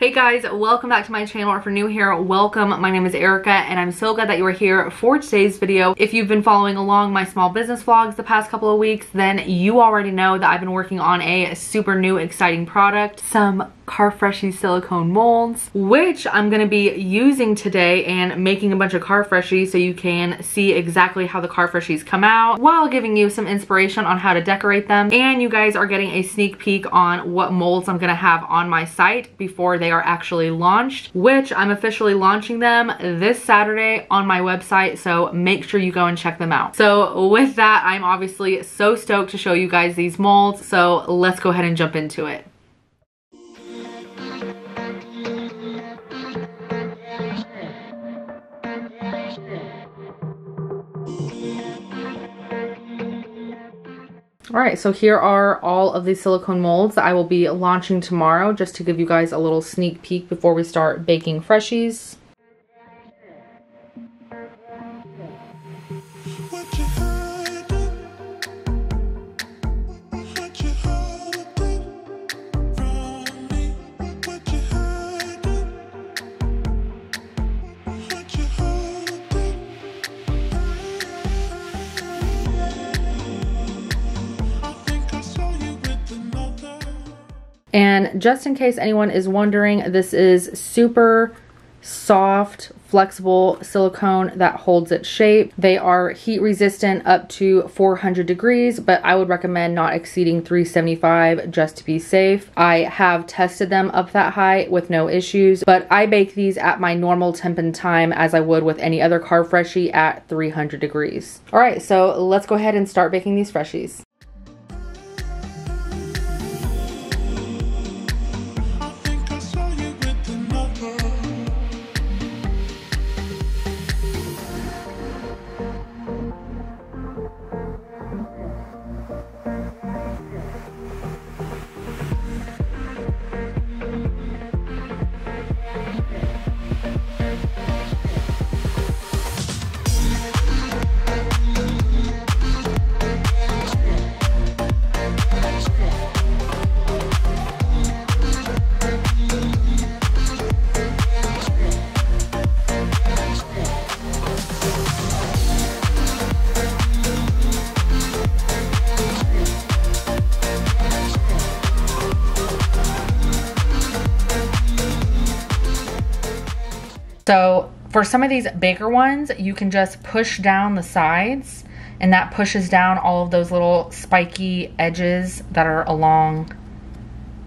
Hey guys, welcome back to my channel. If you're new here, welcome. My name is Erica and I'm so glad that you are here for today's video. If you've been following along my small business vlogs the past couple of weeks, then you already know that I've been working on a super new exciting product, some Freshie silicone molds, which I'm going to be using today and making a bunch of Freshies so you can see exactly how the Freshies come out while giving you some inspiration on how to decorate them. And you guys are getting a sneak peek on what molds I'm going to have on my site before they are actually launched, which I'm officially launching them this Saturday on my website, so make sure you go and check them out. So with that, I'm obviously so stoked to show you guys these molds, so let's go ahead and jump into it. Alright, so here are all of the silicone molds that I will be launching tomorrow, just to give you guys a little sneak peek before we start baking Freshies. And just in case anyone is wondering, this is super soft, flexible silicone that holds its shape. They are heat resistant up to 400 degrees, but I would recommend not exceeding 375 just to be safe. I have tested them up that high with no issues, but I bake these at my normal temp and time as I would with any other Freshie at 300 degrees. All right, so let's go ahead and start baking these Freshies. So for some of these bigger ones, you can just push down the sides and that pushes down all of those little spiky edges that are along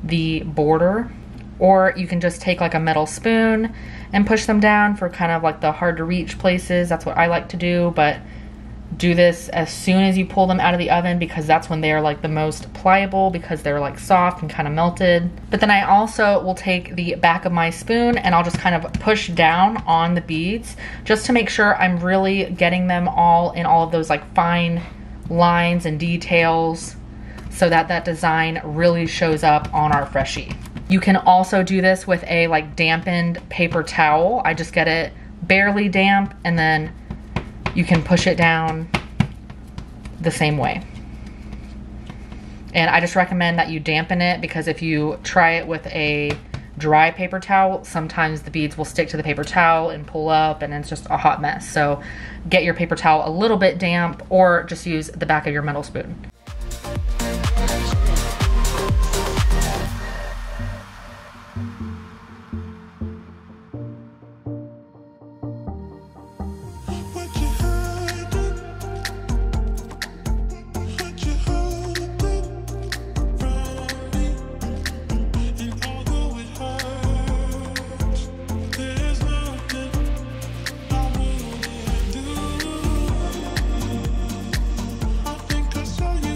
the border. Or you can just take like a metal spoon and push them down for kind of like the hard to reach places. That's what I like to do, but do this as soon as you pull them out of the oven because that's when they are like the most pliable because they're like soft and kind of melted. But then I also will take the back of my spoon and I'll just kind of push down on the beads just to make sure I'm really getting them all in all of those like fine lines and details so that that design really shows up on our Freshie. You can also do this with a like dampened paper towel. I just get it barely damp and then you can push it down the same way. And I just recommend that you dampen it because if you try it with a dry paper towel, sometimes the beads will stick to the paper towel and pull up and it's just a hot mess. So get your paper towel a little bit damp or just use the back of your metal spoon. I saw you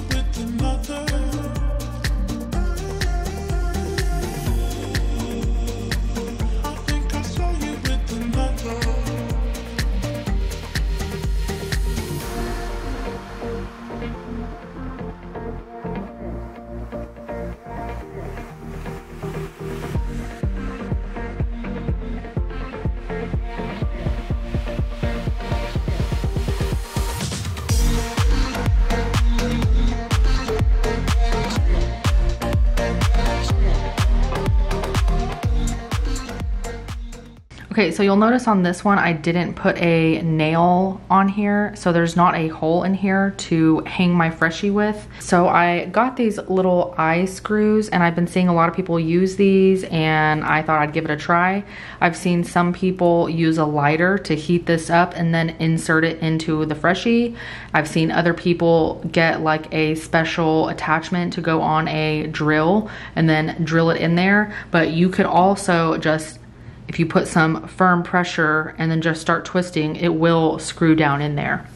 Okay, so you'll notice on this one, I didn't put a nail on here. So there's not a hole in here to hang my Freshie with. So I got these little eye screws and I've been seeing a lot of people use these and I thought I'd give it a try. I've seen some people use a lighter to heat this up and then insert it into the Freshie. I've seen other people get like a special attachment to go on a drill and then drill it in there. But you could also just, if you put some firm pressure and then just start twisting, it will screw down in there.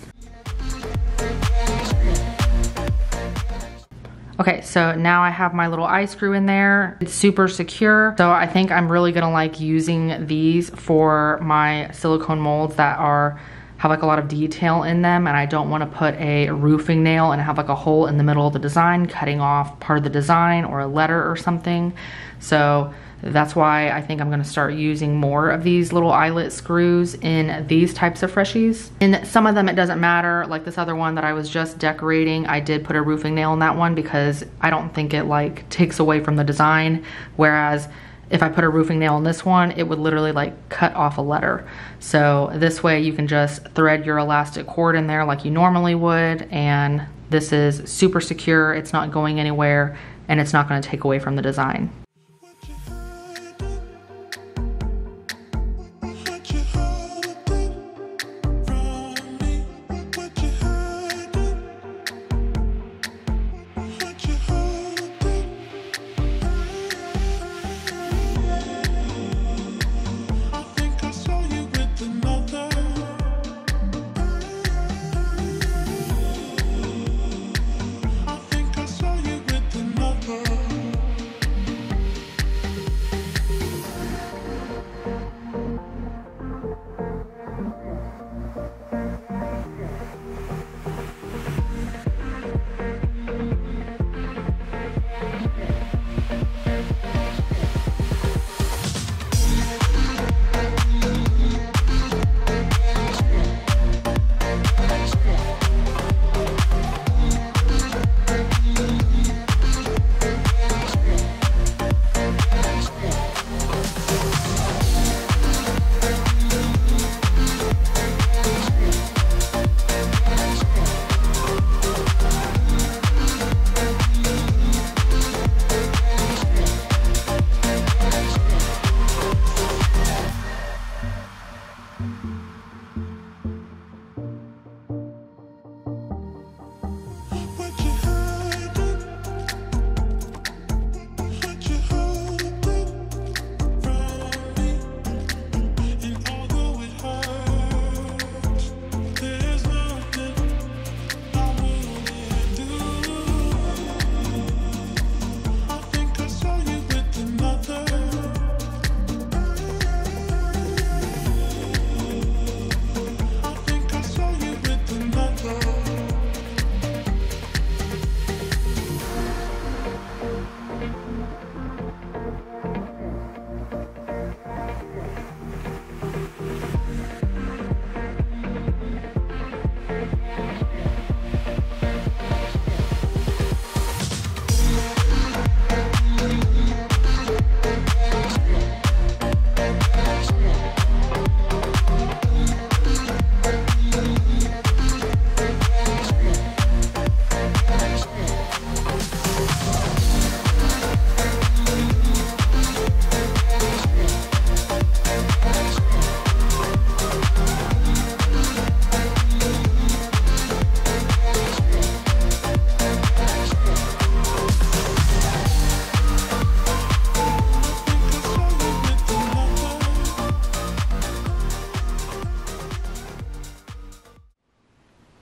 Okay, so now I have my little eye screw in there. It's super secure. So I think I'm really gonna like using these for my silicone molds that have like a lot of detail in them, and I don't wanna put a roofing nail and have like a hole in the middle of the design, cutting off part of the design or a letter or something. So that's why I think I'm gonna start using more of these little eyelet screws in these types of Freshies. In some of them it doesn't matter, like this other one that I was just decorating, I did put a roofing nail in that one because I don't think it like takes away from the design. Whereas if I put a roofing nail in this one, it would literally like cut off a letter. So this way you can just thread your elastic cord in there like you normally would, and this is super secure, it's not going anywhere, and it's not gonna take away from the design.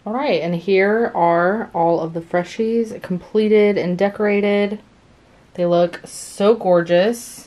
All right, and here are all of the Freshies completed and decorated. They look so gorgeous.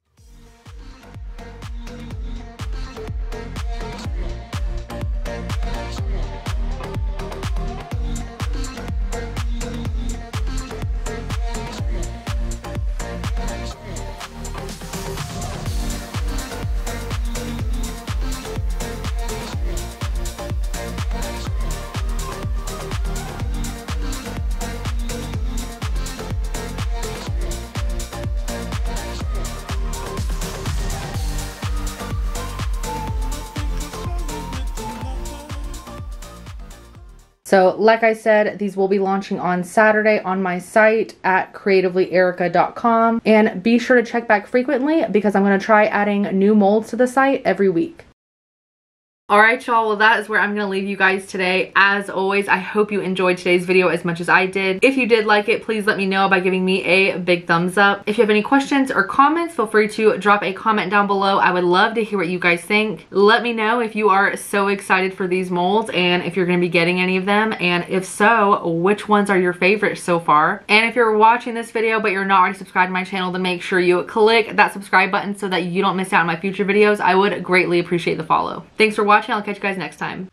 So like I said, these will be launching on Saturday on my site at creativelyerica.com, and be sure to check back frequently because I'm going to try adding new molds to the site every week. Alright y'all, well that is where I'm going to leave you guys today. As always, I hope you enjoyed today's video as much as I did. If you did like it, please let me know by giving me a big thumbs up. If you have any questions or comments, feel free to drop a comment down below. I would love to hear what you guys think. Let me know if you are so excited for these molds and if you're going to be getting any of them, and if so, which ones are your favorites so far. And if you're watching this video but you're not already subscribed to my channel, then make sure you click that subscribe button so that you don't miss out on my future videos. I would greatly appreciate the follow. Thanks for watching. I'll catch you guys next time.